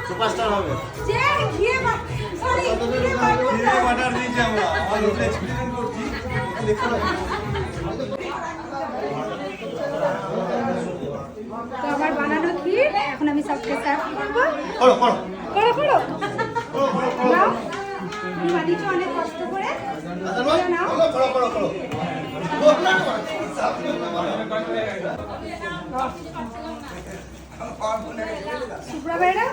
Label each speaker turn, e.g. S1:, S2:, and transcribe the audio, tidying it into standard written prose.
S1: Superstar হবে।
S2: তো আমার বানানো ক্ষীর এখন আমি সবকে সার্ভ করবো।
S1: করো করো
S2: করো করো নাও, তুমি বানিয়েছো অনেক কষ্ট করে। নাও
S1: করো করো করো।
S2: সুব্রা বেড়া